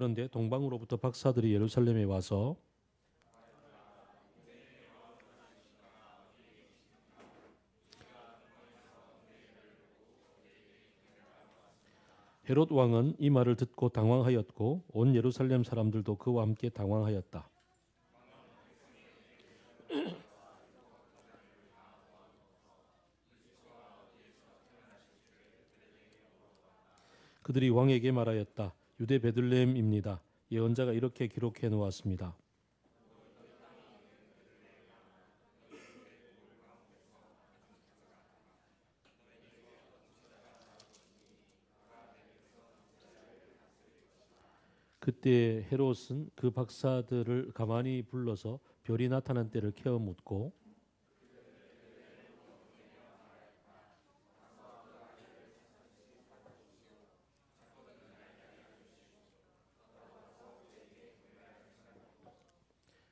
그런데 동방으로부터 박사들이 예루살렘에 와서 헤롯 왕은 이 말을 듣고 당황하였고 온 예루살렘 사람들도 그와 함께 당황하였다. 그들이 왕에게 말하였다. 유대 베들레헴입니다. 예언자가 이렇게 기록해 놓았습니다. 그때 헤롯은 그 박사들을 가만히 불러서 별이 나타난 때를 캐어 묻고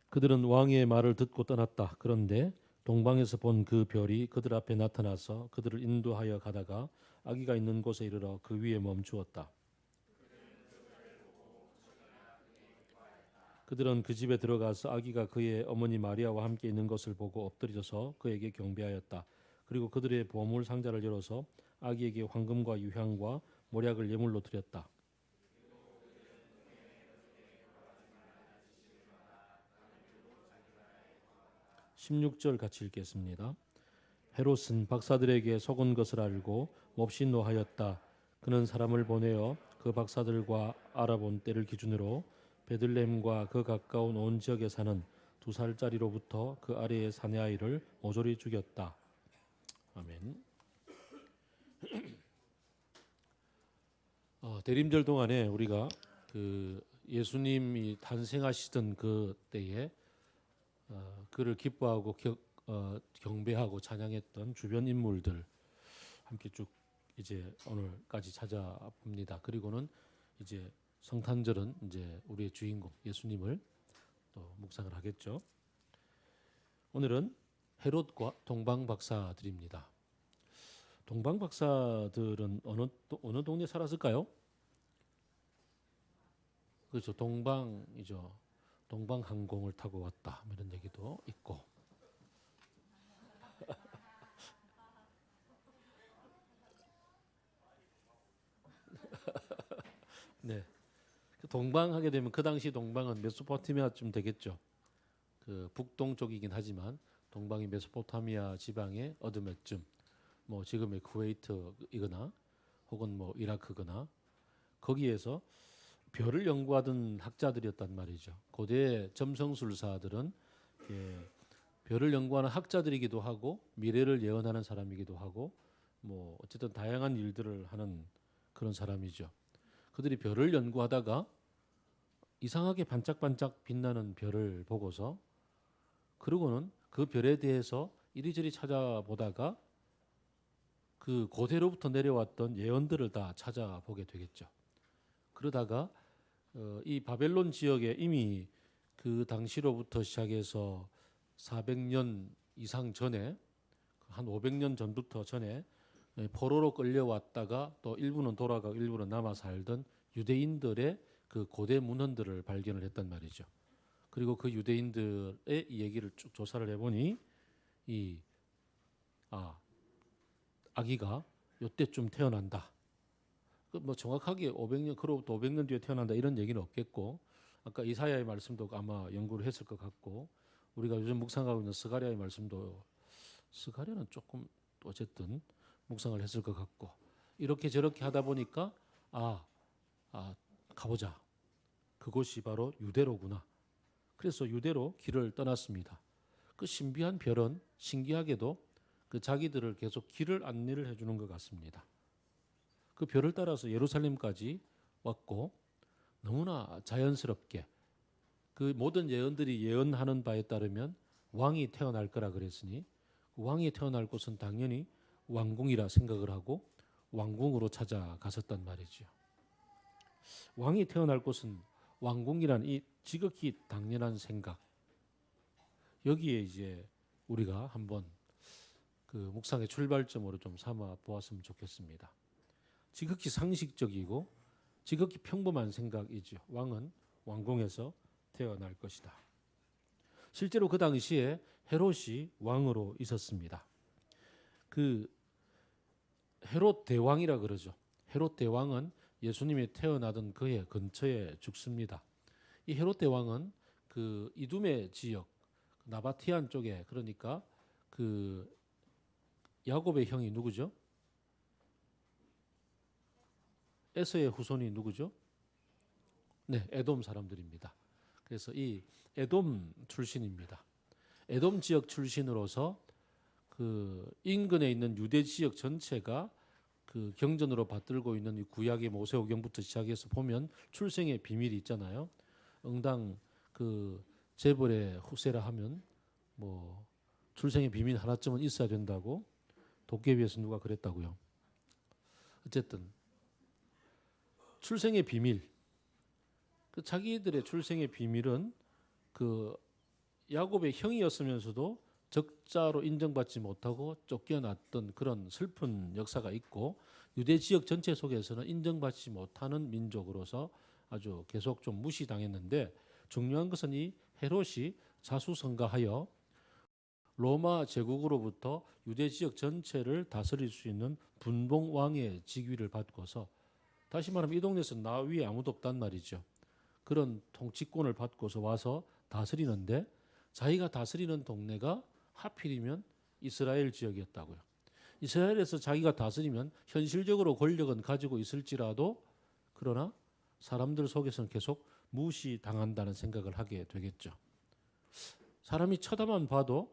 그들은 왕의 말을 듣고 떠났다. 그런데 동방에서 본 그 별이 그들 앞에 나타나서 그들을 인도하여 가다가 아기가 있는 곳에 이르러 그 위에 멈추었다. 그들은 그 집에 들어가서 아기가 그의 어머니 마리아와 함께 있는 것을 보고 엎드려서 그에게 경배하였다. 그리고 그들의 보물 상자를 열어서 아기에게 황금과 유향과 몰약을 예물로 드렸다. 16절 같이 읽겠습니다. 헤롯은 박사들에게 속은 것을 알고 몹시 노하였다. 그는 사람을 보내어 그 박사들과 알아본 때를 기준으로 베들레헴과 그 가까운 온 지역에 사는 2살짜리로부터 그 아래의 사내 아이를 모조리 죽였다. 아멘. 대림절 동안에 우리가 그 예수님이 탄생하시던 그 때에 그를 기뻐하고 경배하고 찬양했던 주변 인물들 함께 쭉 이제 오늘까지 찾아봅니다. 그리고는 이제 성탄절은 이제 우리의 주인공 예수님을 또 묵상을 하겠죠. 오늘은 헤롯과 동방 박사들입니다. 동방 박사들은 어느 동네 살았을까요? 그렇죠. 동방이죠. 동방 항공을 타고 왔다 이런 얘기도 있고. 네. 동방하게 되면 그 당시 동방은 메소포타미아쯤 되겠죠. 그 북동쪽이긴 하지만 동방이 메소포타미아 지방의 어드몇쯤, 뭐 지금의 쿠웨이트이거나 혹은 뭐 이라크거나 거기에서 별을 연구하던 학자들이었단 말이죠. 고대 점성술사들은 별을 연구하는 학자들이기도 하고 미래를 예언하는 사람이기도 하고 뭐 어쨌든 다양한 일들을 하는 그런 사람이죠. 그들이 별을 연구하다가 이상하게 반짝반짝 빛나는 별을 보고서 그러고는 그 별에 대해서 이리저리 찾아보다가 그 고대로부터 내려왔던 예언들을 다 찾아보게 되겠죠. 그러다가 이 바벨론 지역에 이미 그 당시로부터 시작해서 400년 이상 전에 한 500년 전부터 전에 포로로 끌려왔다가 또 일부는 돌아가고 일부는 남아 살던 유대인들의 그 고대 문헌들을 발견을 했단 말이죠. 그리고 그 유대인들의 이 얘기를 쭉 조사를 해보니 이 아기가 요때쯤 태어난다. 뭐 정확하게 500년 그로부터 500년 뒤에 태어난다 이런 얘기는 없겠고 아까 이사야의 말씀도 아마 연구를 했을 것 같고 우리가 요즘 묵상하고 있는 스가랴의 말씀도 스가랴는 조금 어쨌든 묵상을 했을 것 같고 이렇게 저렇게 하다 보니까 가보자. 그곳이 바로 유대로구나. 그래서 유대로 길을 떠났습니다. 그 신비한 별은 신기하게도 그 자기들을 계속 길을 안내를 해주는 것 같습니다. 그 별을 따라서 예루살렘까지 왔고 너무나 자연스럽게 그 모든 예언들이 예언하는 바에 따르면 왕이 태어날 거라 그랬으니 그 왕이 태어날 곳은 당연히 왕궁이라 생각을 하고 왕궁으로 찾아갔었단 말이죠. 왕이 태어날 곳은 왕궁이란 이 지극히 당연한 생각 여기에 이제 우리가 한번 그 묵상의 출발점으로 좀 삼아 보았으면 좋겠습니다. 지극히 상식적이고 지극히 평범한 생각이죠. 왕은 왕궁에서 태어날 것이다. 실제로 그 당시에 헤롯이 왕으로 있었습니다. 그 헤롯 대왕이라 그러죠. 헤롯 대왕은 예수님이 태어나던 그해 근처에 죽습니다. 이 헤롯 대왕은 그 이두메 지역 나바티안 쪽에, 그러니까 그 야곱의 형이 누구죠? 에서의 후손이 누구죠? 네, 에돔 사람들입니다. 그래서 이 에돔 출신입니다. 에돔 지역 출신으로서 그 인근에 있는 유대 지역 전체가 그 경전으로 받들고 있는 이 구약의 모세오경부터 시작해서 보면 출생의 비밀이 있잖아요. 응당 그 재벌의 후세라 하면 뭐 출생의 비밀 하나쯤은 있어야 된다고 도깨비에서 누가 그랬다고요. 어쨌든 출생의 비밀, 그 자기들의 출생의 비밀은 그 야곱의 형이었으면서도 적자로 인정받지 못하고 쫓겨났던 그런 슬픈 역사가 있고, 유대 지역 전체 속에서는 인정받지 못하는 민족으로서 아주 계속 좀 무시당했는데, 중요한 것은 이 헤롯이 자수성가하여 로마 제국으로부터 유대 지역 전체를 다스릴 수 있는 분봉 왕의 직위를 받고서, 다시 말하면 이 동네에서 나 위에 아무도 없단 말이죠. 그런 통치권을 받고서 와서 다스리는데, 자기가 다스리는 동네가 하필이면 이스라엘 지역이었다고요. 이스라엘에서 자기가 다스리면 현실적으로 권력은 가지고 있을지라도, 그러나 사람들 속에서는 계속 무시당한다는 생각을 하게 되겠죠. 사람이 쳐다만 봐도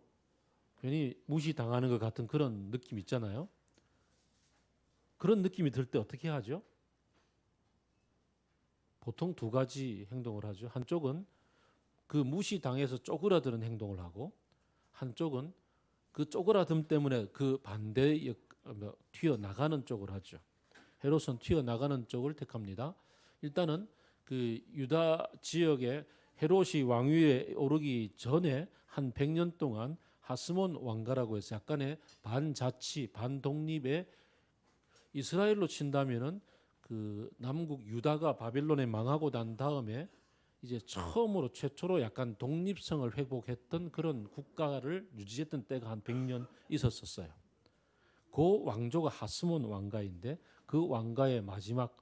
괜히 무시당하는 것 같은 그런 느낌 있잖아요. 그런 느낌이 들 때 어떻게 하죠? 보통 두 가지 행동을 하죠. 한쪽은 그 무시당해서 쪼그라드는 행동을 하고, 한쪽은 그 쪼그라듦 때문에 그 반대 튀어나가는 쪽을 하죠. 헤롯은 튀어나가는 쪽을 택합니다. 일단은 그 유다 지역에 헤롯이 왕위에 오르기 전에 한 100년 동안 하스몬 왕가라고 해서 약간의 반자치, 반독립의, 이스라엘로 친다면은 그 남국 유다가 바벨론에 망하고 난 다음에 이제 처음으로 최초로 약간 독립성을 회복했던 그런 국가를 유지했던 때가 한 100년 있었어요. 그 왕조가 하스몬 왕가인데, 그 왕가의 마지막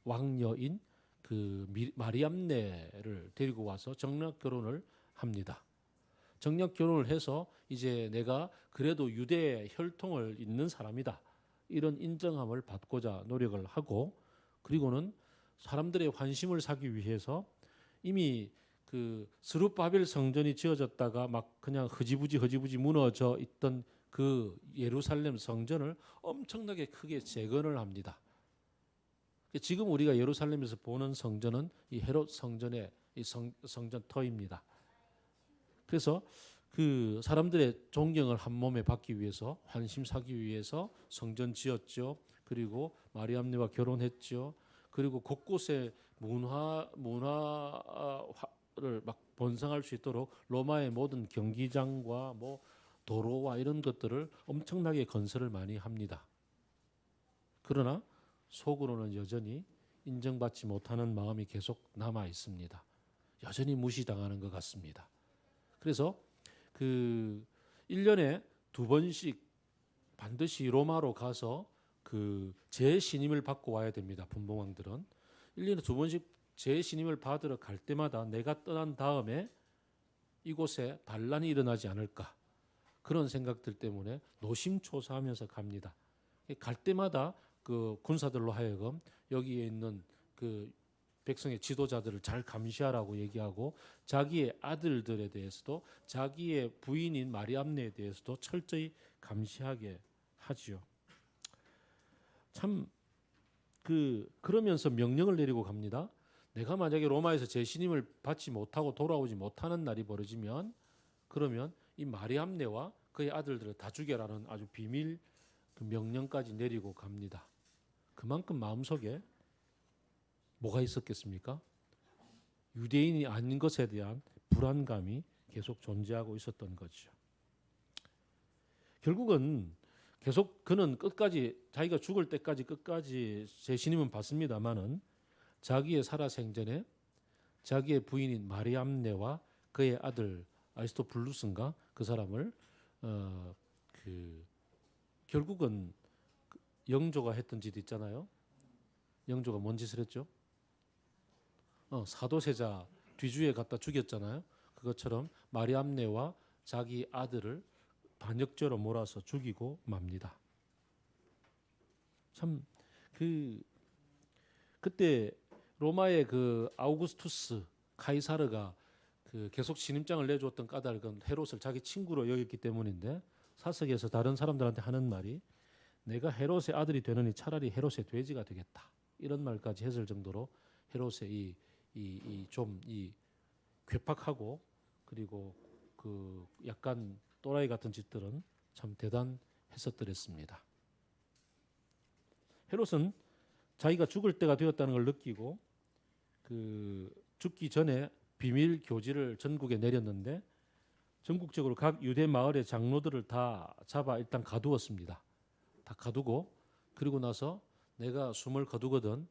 왕녀인 그 마리암네를 데리고 와서 정략 결혼을 합니다. 정략 결혼을 해서 이제 내가 그래도 유대의 혈통을 잇는 사람이다, 이런 인정함을 받고자 노력을 하고, 그리고는 사람들의 환심을 사기 위해서 이미 그 스룹바벨 성전이 지어졌다가 막 그냥 흐지부지 무너져 있던 그 예루살렘 성전을 엄청나게 크게 재건을 합니다. 지금 우리가 예루살렘에서 보는 성전은 이 헤롯 성전의 이 성전터입니다. 그래서 그 사람들의 존경을 한 몸에 받기 위해서, 환심 사기 위해서 성전 지었죠. 그리고 마리암네와 결혼했죠. 그리고 곳곳에 문화를 막 번성할 수 있도록 로마의 모든 경기장과 뭐 도로와 이런 것들을 엄청나게 건설을 많이 합니다. 그러나 속으로는 여전히 인정받지 못하는 마음이 계속 남아 있습니다. 여전히 무시당하는 것 같습니다. 그래서 그 1년에 2번씩 반드시 로마로 가서 그 재신임을 받고 와야 됩니다. 분봉왕들은 1년에 2번씩 재신임을 받으러 갈 때마다 내가 떠난 다음에 이곳에 반란이 일어나지 않을까, 그런 생각들 때문에 노심초사하면서 갑니다. 갈 때마다 그 군사들로 하여금 여기에 있는 그 백성의 지도자들을 잘 감시하라고 얘기하고, 자기의 아들들에 대해서도, 자기의 부인인 마리암네에 대해서도 철저히 감시하게 하지요. 참 그러면서 명령을 내리고 갑니다. 내가 만약에 로마에서 재신임을 받지 못하고 돌아오지 못하는 날이 벌어지면, 그러면 이 마리암네와 그의 아들들을 다 죽여라는 아주 비밀 그 명령까지 내리고 갑니다. 그만큼 마음속에 뭐가 있었겠습니까? 유대인이 아닌 것에 대한 불안감이 계속 존재하고 있었던 거죠. 결국은 계속 그는 끝까지, 자기가 죽을 때까지 끝까지 재신임은 받습니다만은, 자기의 살아생전에 자기의 부인인 마리암네와 그의 아들 아리스토블루스인가 그 사람을 결국은 영조가 했던 짓 있잖아요. 영조가 뭔 짓을 했죠? 사도세자 뒤주에 갖다 죽였잖아요. 그것처럼 마리암네와 자기 아들을 반역죄로 몰아서 죽이고 맙니다. 참 그때 로마의 그 아우구스투스 카이사르가 그 계속 신임장을 내주었던 까닭은 헤롯을 자기 친구로 여겼기 때문인데, 사석에서 다른 사람들한테 하는 말이 내가 헤롯의 아들이 되느니 차라리 헤롯의 돼지가 되겠다, 이런 말까지 했을 정도로 헤롯의 이 괴팍하고 그리고 그 약간 또라이 같은 짓들은 참 대단했었더랬습니다. 헤롯은 자기가 죽을 때가 되었다는 걸 느끼고 그 죽기 전에 비밀 교지를 전국에 내렸는데, 전국적으로 각 유대 마을의 장로들을 다 잡아 일단 가두었습니다. 다 가두고, 그리고 나서 내가 숨을 거두거든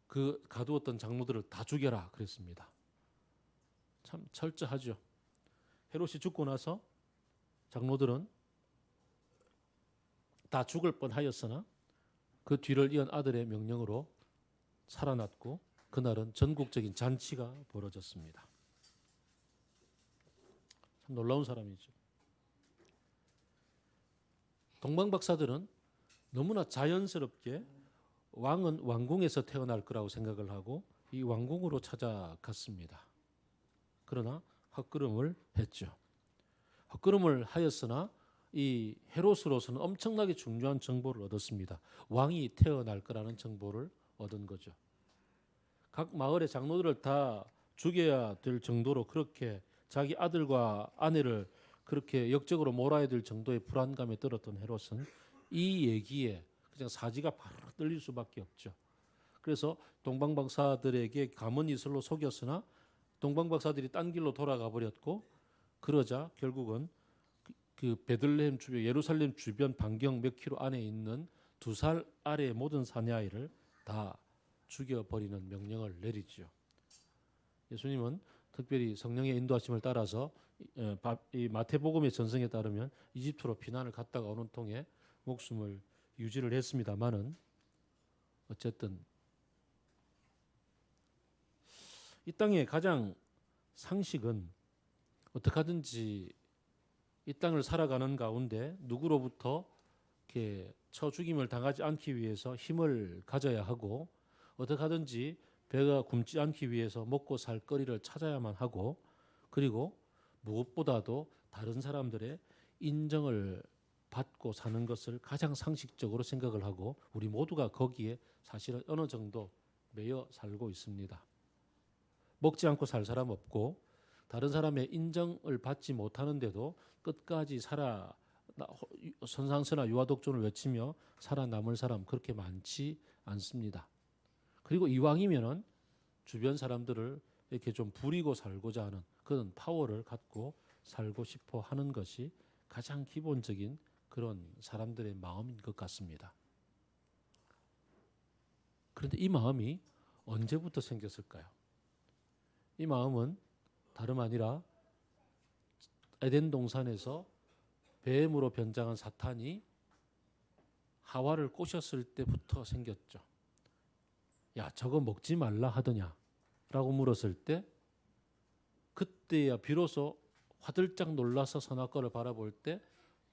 그 가두었던 장로들을 다 죽여라 그랬습니다. 참 철저하죠. 헤롯이 죽고 나서 장로들은 다 죽을 뻔하였으나 그 뒤를 이은 아들의 명령으로 살아났고, 그날은 전국적인 잔치가 벌어졌습니다. 참 놀라운 사람이죠. 동방박사들은 너무나 자연스럽게 왕은 왕궁에서 태어날 거라고 생각을 하고 이 왕궁으로 찾아갔습니다. 그러나 헛걸음을 했죠. 헛걸음을 하였으나 이 헤롯으로서는 엄청나게 중요한 정보를 얻었습니다. 왕이 태어날 거라는 정보를 얻은 거죠. 각 마을의 장로들을 다 죽여야 될 정도로 그렇게 자기 아들과 아내를 그렇게 역적으로 몰아야 될 정도의 불안감에 떨었던 헤롯은 이 얘기에 그냥 사지가 바로 떨릴 수밖에 없죠. 그래서 동방박사들에게 가문이슬로 속였으나 동방박사들이 딴 길로 돌아가 버렸고, 그러자 결국은 그 베들레헴 주변, 예루살렘 주변 반경 몇 킬로 안에 있는 2살 아래의 모든 사내아이를 다 죽여버리는 명령을 내리죠. 예수님은 특별히 성령의 인도하심을 따라서 이 마태복음의 전승에 따르면 이집트로 피난을 갔다가 오는 통에 목숨을 유지를 했습니다마는, 어쨌든 이 땅의 가장 상식은 어떻게 하든지 이 땅을 살아가는 가운데 누구로부터 이렇게 쳐 죽임을 당하지 않기 위해서 힘을 가져야 하고, 어떻게 하든지 배가 굶지 않기 위해서 먹고 살 거리를 찾아야만 하고, 그리고 무엇보다도 다른 사람들의 인정을 받고 사는 것을 가장 상식적으로 생각을 하고, 우리 모두가 거기에 사실은 어느 정도 매여 살고 있습니다. 먹지 않고 살 사람 없고, 다른 사람의 인정을 받지 못하는데도 끝까지 선상선화 유아독존을 외치며 살아남을 사람 그렇게 많지 않습니다. 그리고 이왕이면은 주변 사람들을 이렇게 좀 부리고 살고자 하는 그런 파워를 갖고 살고 싶어 하는 것이 가장 기본적인 그런 사람들의 마음인 것 같습니다. 그런데 이 마음이 언제부터 생겼을까요? 이 마음은 다름 아니라 에덴 동산에서 뱀으로 변장한 사탄이 하와를 꼬셨을 때부터 생겼죠. 야, 저거 먹지 말라 하더냐? 라고 물었을 때, 그때야 비로소 화들짝 놀라서 선악과를 바라볼 때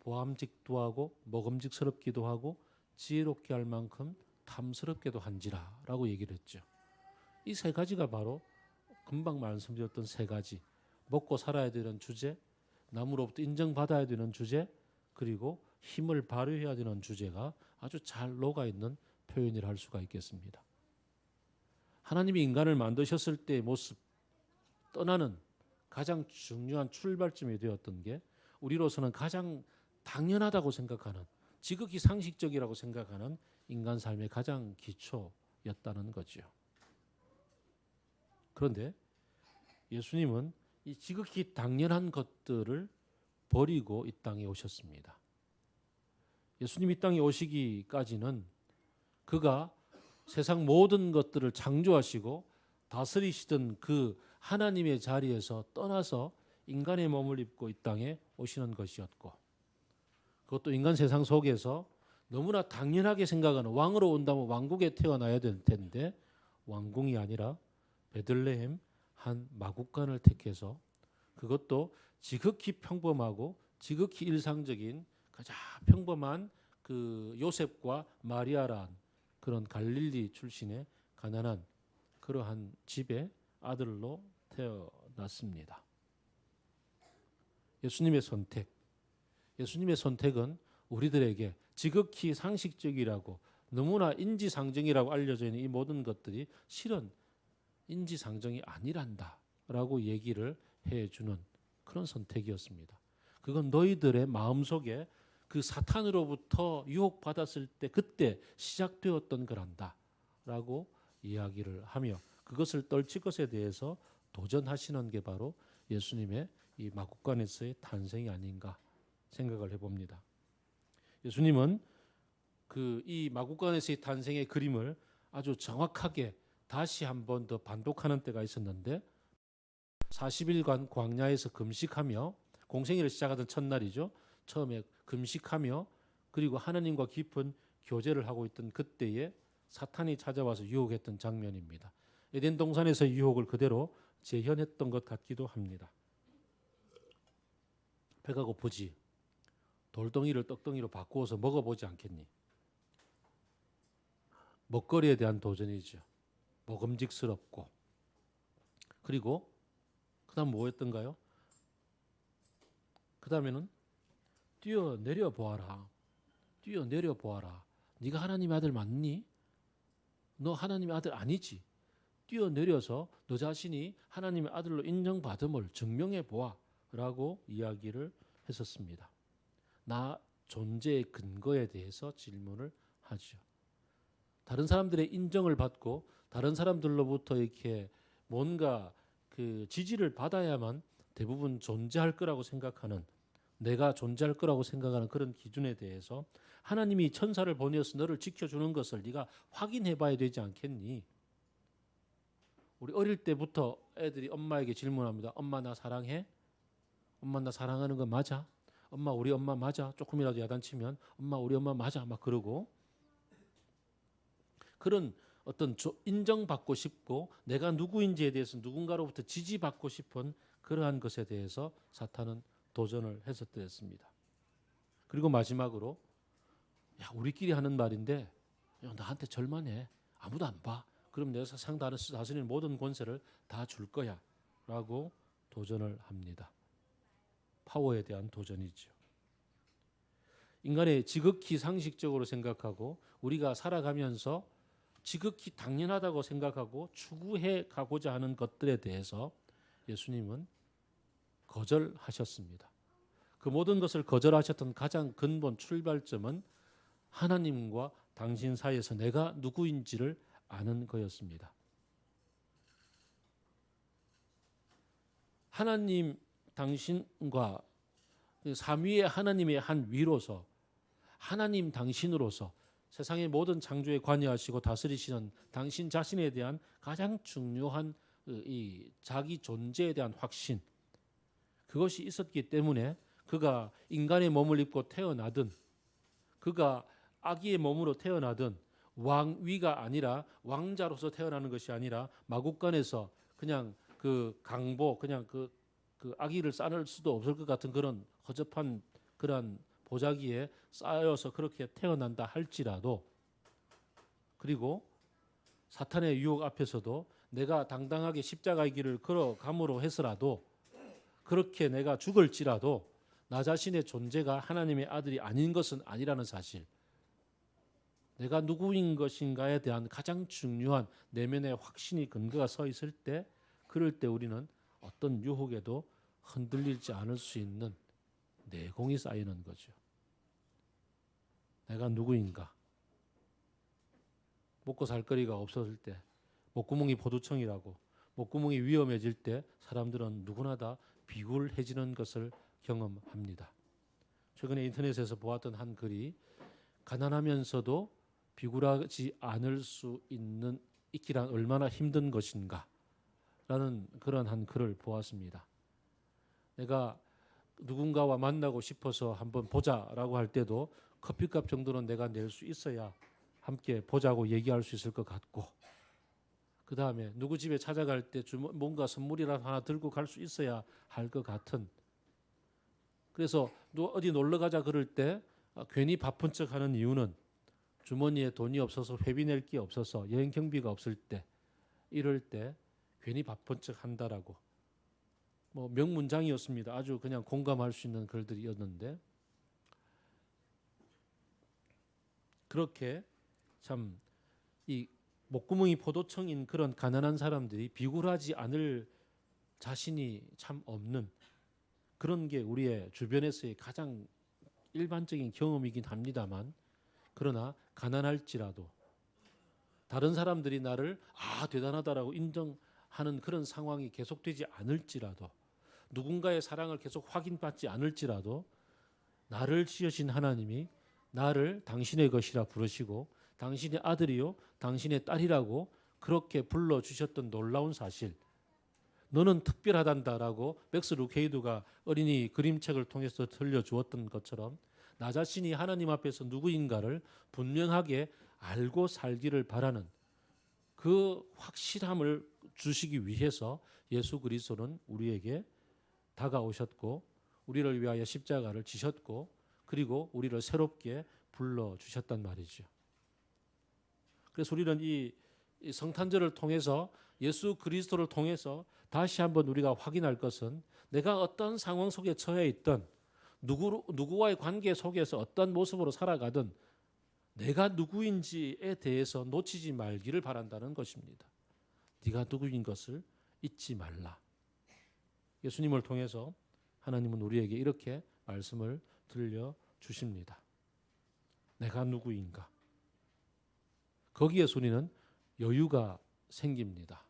보암직도 하고 먹음직스럽기도 하고 지혜롭게 할 만큼 탐스럽게도 한지라 라고 얘기를 했죠. 이 세 가지가 바로 금방 말씀드렸던 세 가지, 먹고 살아야 되는 주제, 남으로부터 인정받아야 되는 주제, 그리고 힘을 발휘해야 되는 주제가 아주 잘 녹아있는 표현이라 할 수가 있겠습니다. 하나님이 인간을 만드셨을 때의 모습 떠나는 가장 중요한 출발점이 되었던 게 우리로서는 가장 당연하다고 생각하는, 지극히 상식적이라고 생각하는 인간 삶의 가장 기초였다는 거죠. 그런데 예수님은 이 지극히 당연한 것들을 버리고 이 땅에 오셨습니다. 예수님이 이 땅에 오시기까지는 그가 세상 모든 것들을 창조하시고 다스리시던 그 하나님의 자리에서 떠나서 인간의 몸을 입고 이 땅에 오시는 것이었고, 그것도 인간 세상 속에서 너무나 당연하게 생각하는, 왕으로 온다면 왕국에 태어나야 될 텐데 왕궁이 아니라 베들레헴 한 마국간을 택해서, 그것도 지극히 평범하고 지극히 일상적인 가장 평범한 그 요셉과 마리아란 그런 갈릴리 출신의 가난한 그러한 집의 아들로 태어났습니다. 예수님의 선택, 예수님의 선택은 우리들에게 지극히 상식적이라고 너무나 인지상정이라고 알려져 있는 이 모든 것들이 실은 인지상정이 아니란다라고 얘기를 해주는 그런 선택이었습니다. 그건 너희들의 마음속에 그 사탄으로부터 유혹받았을 때 그때 시작되었던 거란다라고 이야기를 하며, 그것을 떨칠 것에 대해서 도전하시는 게 바로 예수님의 이 마국간에서의 탄생이 아닌가 생각을 해봅니다. 예수님은 그 이 마국간에서의 탄생의 그림을 아주 정확하게 다시 한 번 더 반복하는 때가 있었는데, 40일간 광야에서 금식하며 공생애를 시작하던 첫날이죠. 처음에 금식하며 그리고 하나님과 깊은 교제를 하고 있던 그때에 사탄이 찾아와서 유혹했던 장면입니다. 에덴 동산에서의 유혹을 그대로 재현했던 것 같기도 합니다. 배가 고프지? 돌덩이를 떡덩이로 바꾸어서 먹어보지 않겠니? 먹거리에 대한 도전이죠. 먹음직스럽고. 그리고 그 다음 뭐였던가요? 그 다음에는 뛰어내려 보아라. 뛰어내려 보아라. 네가 하나님의 아들 맞니? 너 하나님의 아들 아니지? 뛰어내려서 너 자신이 하나님의 아들로 인정받음을 증명해 보아라고 이야기를 했었습니다. 나 존재의 근거에 대해서 질문을 하죠. 다른 사람들의 인정을 받고 다른 사람들로부터 이렇게 뭔가 그 지지를 받아야만 대부분 존재할 거라고 생각하는, 내가 존재할 거라고 생각하는 그런 기준에 대해서 하나님이 천사를 보내어서 너를 지켜주는 것을 네가 확인해 봐야 되지 않겠니? 우리 어릴 때부터 애들이 엄마에게 질문합니다. 엄마 나 사랑해? 엄마 나 사랑하는 거 맞아? 엄마 우리 엄마 맞아? 조금이라도 야단치면 엄마 우리 엄마 맞아? 막 그러고, 그런 어떤 인정받고 싶고 내가 누구인지에 대해서 누군가로부터 지지받고 싶은 그러한 것에 대해서 사탄은 도전을 했었습니다. 그리고 마지막으로, 야 우리끼리 하는 말인데 야, 나한테 절만해. 아무도 안 봐. 그럼 내가 세상 다스리는 모든 권세를 다 줄 거야 라고 도전을 합니다. 파워에 대한 도전이죠. 인간의 지극히 상식적으로 생각하고 우리가 살아가면서 지극히 당연하다고 생각하고 추구해 가고자 하는 것들에 대해서 예수님은 거절하셨습니다. 그 모든 것을 거절하셨던 가장 근본 출발점은 하나님과 당신 사이에서 내가 누구인지를 아는 거였습니다. 하나님 당신과 삼위의 하나님의 한 위로서, 하나님 당신으로서 세상의 모든 창조에 관여하시고 다스리시는 당신 자신에 대한 가장 중요한 이 자기 존재에 대한 확신, 그것이 있었기 때문에 그가 인간의 몸을 입고 태어나든 그가 아기의 몸으로 태어나든 왕위가 아니라 왕자로서 태어나는 것이 아니라 마국간에서 그냥 그 강보 그냥 그 아기를 싸낼 수도 없을 것 같은 그런 허접한 그런 보자기에 쌓여서 그렇게 태어난다 할지라도, 그리고 사탄의 유혹 앞에서도 내가 당당하게 십자가의 길을 걸어감으로 해서라도, 그렇게 내가 죽을지라도 나 자신의 존재가 하나님의 아들이 아닌 것은 아니라는 사실, 내가 누구인 것인가에 대한 가장 중요한 내면의 확신이 근거가 서 있을 때, 그럴 때 우리는 어떤 유혹에도 흔들리지 않을 수 있는 내공이 쌓이는 거죠. 내가 누구인가? 먹고 살 거리가 없어질 때, 목구멍이 포도청이라고, 목구멍이 위험해질 때 사람들은 누구나 다 비굴해지는 것을 경험합니다. 최근에 인터넷에서 보았던 한 글이 가난하면서도 비굴하지 않을 수 있기란 얼마나 힘든 것인가 라는 그런 한 글을 보았습니다. 내가 누군가와 만나고 싶어서 한번 보자라고 할 때도 커피값 정도는 내가 낼 수 있어야 함께 보자고 얘기할 수 있을 것 같고, 그 다음에 누구 집에 찾아갈 때 뭔가 선물이라도 하나 들고 갈 수 있어야 할 것 같은, 그래서 어디 놀러 가자 그럴 때 괜히 바쁜 척 하는 이유는 주머니에 돈이 없어서 회비 낼 게 없어서 여행 경비가 없을 때, 이럴 때 괜히 바쁜 척 한다라고, 뭐 명문장이었습니다. 아주 그냥 공감할 수 있는 글들이었는데, 그렇게 참 이 목구멍이 포도청인 그런 가난한 사람들이 비굴하지 않을 자신이 참 없는 그런 게 우리의 주변에서의 가장 일반적인 경험이긴 합니다만, 그러나 가난할지라도 다른 사람들이 나를 대단하다라고 인정하는 그런 상황이 계속되지 않을지라도, 누군가의 사랑을 계속 확인받지 않을지라도 나를 지으신 하나님이 나를 당신의 것이라 부르시고 당신의 아들이요 당신의 딸이라고 그렇게 불러주셨던 놀라운 사실, 너는 특별하단다라고 맥스 루케이두가 어린이 그림책을 통해서 들려주었던 것처럼 나 자신이 하나님 앞에서 누구인가를 분명하게 알고 살기를 바라는 그 확실함을 주시기 위해서 예수 그리스도는 우리에게 다가오셨고 우리를 위하여 십자가를 지셨고 그리고 우리를 새롭게 불러주셨단 말이죠. 그래서 우리는 이 성탄절을 통해서 예수 그리스도를 통해서 다시 한번 우리가 확인할 것은, 내가 어떤 상황 속에 처해 있든 누구와의 관계 속에서 어떤 모습으로 살아가든 내가 누구인지에 대해서 놓치지 말기를 바란다는 것입니다. 네가 누구인 것을 잊지 말라. 예수님을 통해서 하나님은 우리에게 이렇게 말씀을 들려주십니다. 내가 누구인가? 거기에서 우리는 여유가 생깁니다.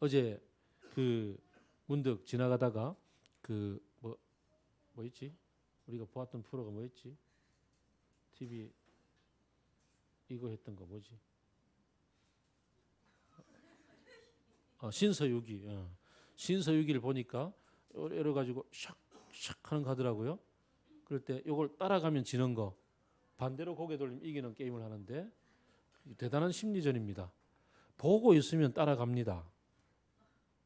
어제 문득 지나가다가 뭐 있지? 우리가 보았던 프로가 뭐 있지? TV 이거 했던 거 뭐지? 신서유기. 신서유기를 보니까 여러 가지고 샥샥 하는 거 하더라고요. 그럴 때 이걸 따라가면 지는 거, 반대로 고개 돌리면 이기는 게임을 하는데 대단한 심리전입니다. 보고 있으면 따라갑니다.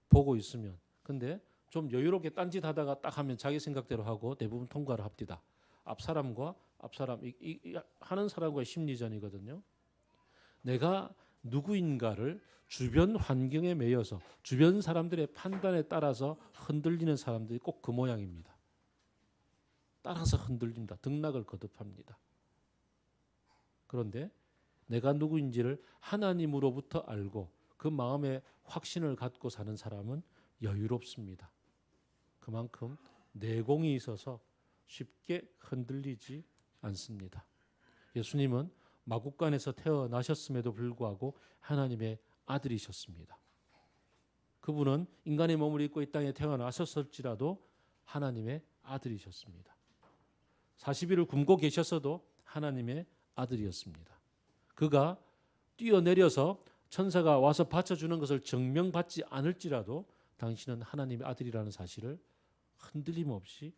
보고 있으면. 근데 좀 여유롭게 딴짓 하다가 딱 하면 자기 생각대로 하고 대부분 통과를 합니다. 앞사람 하는 사람과의 심리전이거든요. 내가 누구인가를 주변 환경에 매여서 주변 사람들의 판단에 따라서 흔들리는 사람들이 꼭 그 모양입니다. 따라서 흔들립니다. 등락을 거듭합니다. 그런데 내가 누구인지를 하나님으로부터 알고 그 마음에 확신을 갖고 사는 사람은 여유롭습니다. 그만큼 내공이 있어서 쉽게 흔들리지 않습니다. 예수님은 마국간에서 태어나셨음에도 불구하고 하나님의 아들이셨습니다. 그분은 인간의 몸을 입고 이 땅에 태어나셨을지라도 하나님의 아들이셨습니다. 40일을 굶고 계셨어도 하나님의 아들이었습니다. 그가 뛰어내려서 천사가 와서 바쳐주는 것을 증명받지 않을지라도 당신은 하나님의 아들이라는 사실을 흔들림 없이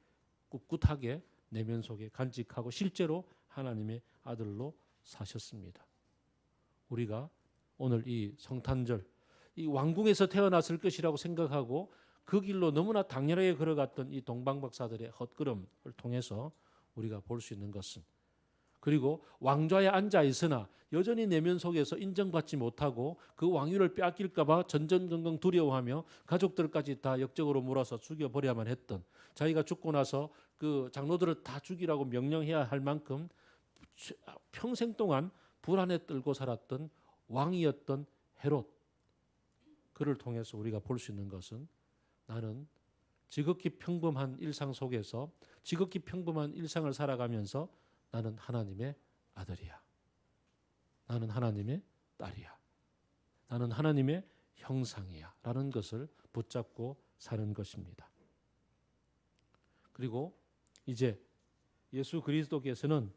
꿋꿋하게 내면 속에 간직하고 실제로 하나님의 아들로 사셨습니다. 우리가 오늘 이 성탄절, 이 왕궁에서 태어났을 것이라고 생각하고 그 길로 너무나 당연하게 걸어갔던 이 동방박사들의 헛걸음을 통해서 우리가 볼 수 있는 것은, 그리고 왕좌에 앉아 있으나 여전히 내면 속에서 인정받지 못하고 그 왕위를 빼앗길까 봐 전전긍긍 두려워하며 가족들까지 다 역적으로 몰아서 죽여버려야만 했던, 자기가 죽고 나서 그 장로들을 다 죽이라고 명령해야 할 만큼 평생 동안 불안에 떨고 살았던 왕이었던 헤롯, 그를 통해서 우리가 볼 수 있는 것은, 나는 지극히 평범한 일상 속에서 지극히 평범한 일상을 살아가면서 나는 하나님의 아들이야. 나는 하나님의 딸이야. 나는 하나님의 형상이야. 라는 것을 붙잡고 사는 것입니다. 그리고 이제 예수 그리스도께서는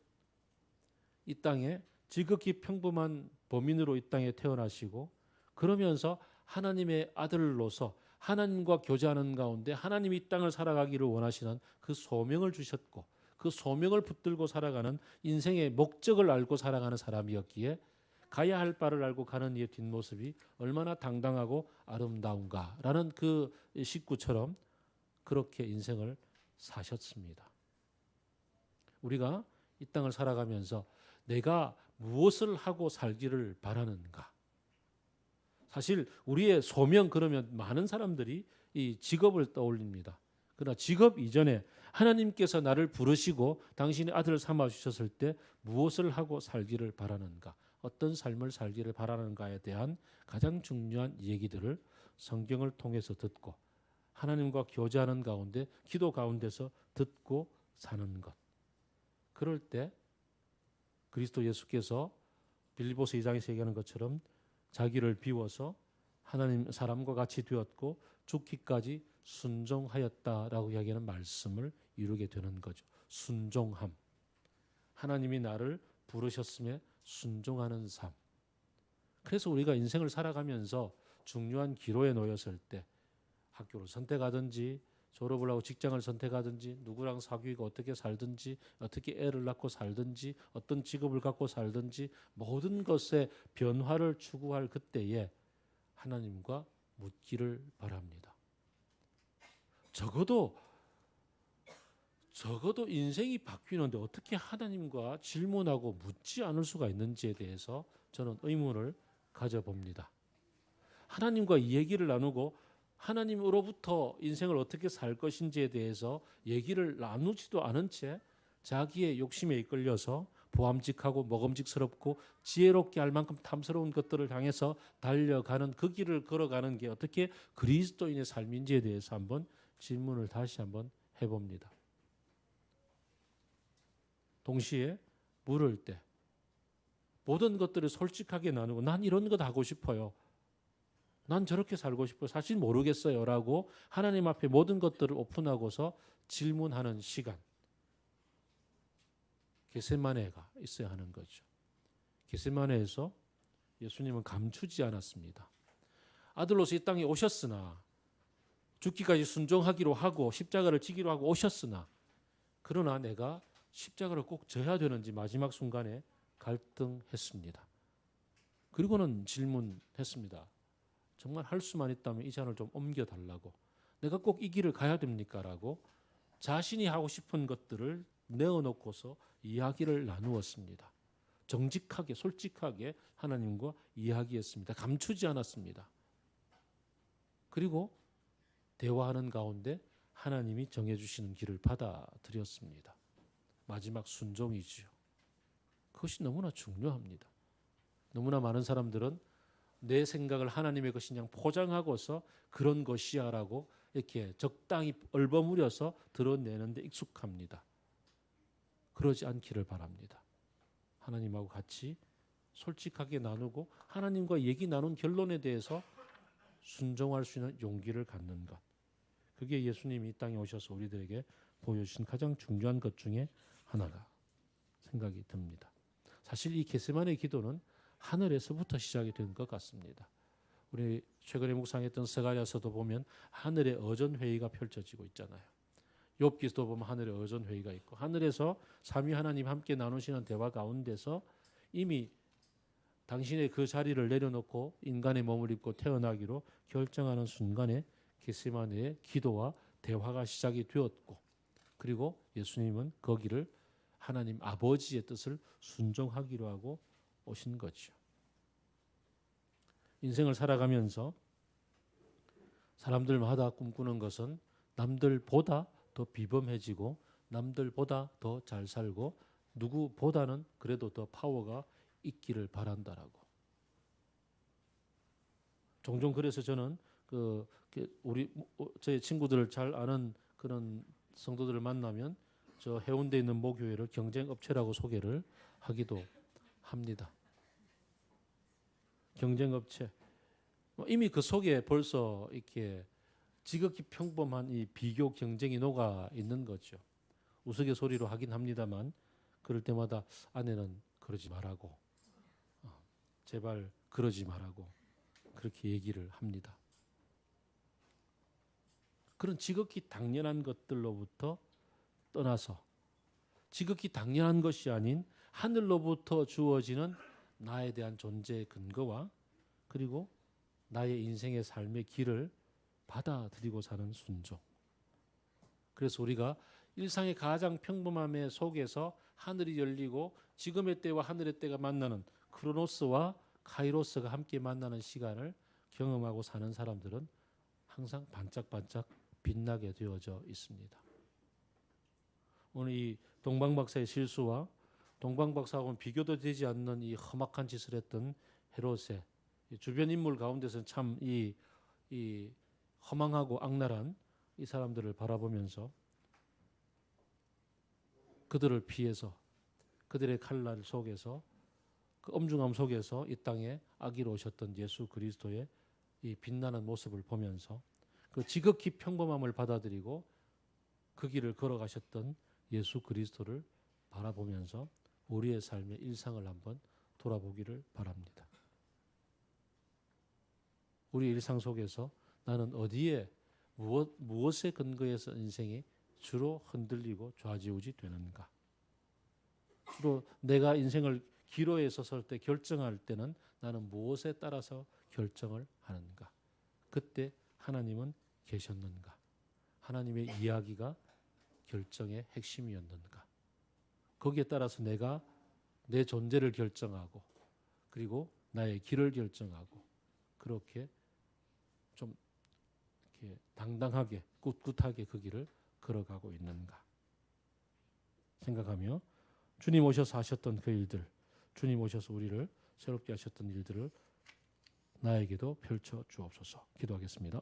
이 땅에 지극히 평범한 범인으로 이 땅에 태어나시고 그러면서 하나님의 아들로서 하나님과 교제하는 가운데 하나님이 이 땅을 살아가기를 원하시는 그 소명을 주셨고 그 소명을 붙들고 살아가는 인생의 목적을 알고 살아가는 사람이었기에 가야 할 바를 알고 가는 이의 뒷모습이 얼마나 당당하고 아름다운가라는 그 식구처럼 그렇게 인생을 사셨습니다. 우리가 이 땅을 살아가면서 내가 무엇을 하고 살기를 바라는가? 사실 우리의 소명 그러면 많은 사람들이 이 직업을 떠올립니다. 그러나 직업 이전에 하나님께서 나를 부르시고 당신의 아들을 삼아 주셨을 때 무엇을 하고 살기를 바라는가? 어떤 삶을 살기를 바라는가에 대한 가장 중요한 얘기들을 성경을 통해서 듣고 하나님과 교제하는 가운데 기도 가운데서 듣고 사는 것. 그럴 때 그리스도 예수께서 빌립보서 2장에서 얘기하는 것처럼 자기를 비워서 하나님 사람과 같이 되었고 죽기까지 순종하였다라고 이야기하는 말씀을 이루게 되는 거죠. 순종함. 하나님이 나를 부르셨음에 순종하는 삶. 그래서 우리가 인생을 살아가면서 중요한 기로에 놓였을 때 학교를 선택하든지 졸업을 하고 직장을 선택하든지 누구랑 사귀고 어떻게 살든지 어떻게 애를 낳고 살든지 어떤 직업을 갖고 살든지 모든 것의 변화를 추구할 그때에 하나님과 묻기를 바랍니다. 적어도 인생이 바뀌는데 어떻게 하나님과 질문하고 묻지 않을 수가 있는지에 대해서 저는 의문을 가져봅니다. 하나님과 이 얘기를 나누고 하나님으로부터 인생을 어떻게 살 것인지에 대해서 얘기를 나누지도 않은 채 자기의 욕심에 이끌려서 보암직하고 먹음직스럽고 지혜롭게 할 만큼 탐스러운 것들을 향해서 달려가는 그 길을 걸어가는 게 어떻게 그리스도인의 삶인지에 대해서 한번 질문을 다시 한번 해봅니다. 동시에 물을 때 모든 것들을 솔직하게 나누고 난 이런 것 하고 싶어요. 난 저렇게 살고 싶어요. 사실 모르겠어요. 라고 하나님 앞에 모든 것들을 오픈하고서 질문하는 시간. 겟세마네가 있어야 하는 거죠. 겟세마네에서 예수님은 감추지 않았습니다. 아들로서 이 땅에 오셨으나 죽기까지 순종하기로 하고 십자가를 지기로 하고 오셨으나 그러나 내가 십자가를 꼭 져야 되는지 마지막 순간에 갈등했습니다. 그리고는 질문했습니다. 정말 할 수만 있다면 이 잔을 좀 옮겨달라고. 내가 꼭 이 길을 가야 됩니까? 라고 자신이 하고 싶은 것들을 내어놓고서 이야기를 나누었습니다. 정직하게 솔직하게 하나님과 이야기했습니다. 감추지 않았습니다. 그리고 대화하는 가운데 하나님이 정해주시는 길을 받아들였습니다. 마지막 순종이지요. 그것이 너무나 중요합니다. 너무나 많은 사람들은 내 생각을 하나님의 것인 양 포장하고서 그런 것이야 라고 이렇게 적당히 얼버무려서 드러내는 데 익숙합니다. 그러지 않기를 바랍니다. 하나님하고 같이 솔직하게 나누고 하나님과 얘기 나눈 결론에 대해서 순종할 수 있는 용기를 갖는 것. 그게 예수님이 이 땅에 오셔서 우리들에게 보여주신 가장 중요한 것 중에 하나가 생각이 듭니다. 사실 이 겟세마네 기도는 하늘에서부터 시작이 된 것 같습니다. 우리 최근에 묵상했던 스가랴서도 보면 하늘의 어전 회의가 펼쳐지고 있잖아요. 욥기도 보면 하늘의 어전 회의가 있고 하늘에서 삼위 하나님 함께 나누시는 대화 가운데서 이미 당신의 그 자리를 내려놓고 인간의 몸을 입고 태어나기로 결정하는 순간에 겟세마네의 기도와 대화가 시작이 되었고 그리고 예수님은 거기를 하나님 아버지의 뜻을 순종하기로 하고 오신 거죠. 인생을 살아가면서 사람들마다 꿈꾸는 것은 남들보다 더 비범해지고 남들보다 더 잘 살고 누구보다는 그래도 더 파워가 있기를 바란다라고. 종종 그래서 저는 저희 친구들을 잘 아는 그런 성도들을 만나면 저 해운대에 있는 모교회를 경쟁 업체라고 소개를 하기도 합니다. 경쟁 업체. 이미 그 속에 벌써 이렇게 지극히 평범한 이 비교 경쟁이 녹아 있는 거죠. 우스갯소리로 하긴 합니다만 그럴 때마다 아내는 그러지 말라고 제발 그러지 말라고 그렇게 얘기를 합니다. 그런 지극히 당연한 것들로부터 떠나서 지극히 당연한 것이 아닌 하늘로부터 주어지는 나에 대한 존재의 근거와 그리고 나의 인생의 삶의 길을 받아들이고 사는 순종. 그래서 우리가 일상의 가장 평범함의 속에서 하늘이 열리고 지금의 때와 하늘의 때가 만나는 크로노스와 카이로스가 함께 만나는 시간을 경험하고 사는 사람들은 항상 반짝반짝 빛나게 되어져 있습니다. 오늘 이 동방박사의 실수와 동방박사하고는 비교도 되지 않는 이 험악한 짓을 했던 헤롯의 주변 인물 가운데서는 참 이 허망하고 악랄한 이 사람들을 바라보면서 그들을 피해서 그들의 칼날 속에서 그 엄중함 속에서 이 땅에 악의로 오셨던 예수 그리스도의 이 빛나는 모습을 보면서 그 지극히 평범함을 받아들이고 그 길을 걸어가셨던 예수 그리스도를 바라보면서 우리의 삶의 일상을 한번 돌아보기를 바랍니다. 우리 일상 속에서 나는 어디에 무엇에 근거해서 인생이 주로 흔들리고 좌지우지 되는가? 주로 내가 인생을 기로에 섰을 때 결정할 때는 나는 무엇에 따라서 결정을 하는가? 그때 하나님은 계셨는가? 하나님의 이야기가 결정의 핵심이었는가? 거기에 따라서 내가 내 존재를 결정하고 그리고 나의 길을 결정하고 그렇게 좀 이렇게 당당하게 꿋꿋하게 그 길을 걸어가고 있는가 생각하며 주님 오셔서 하셨던 그 일들, 주님 오셔서 우리를 새롭게 하셨던 일들을 나에게도 펼쳐 주옵소서. 기도하겠습니다.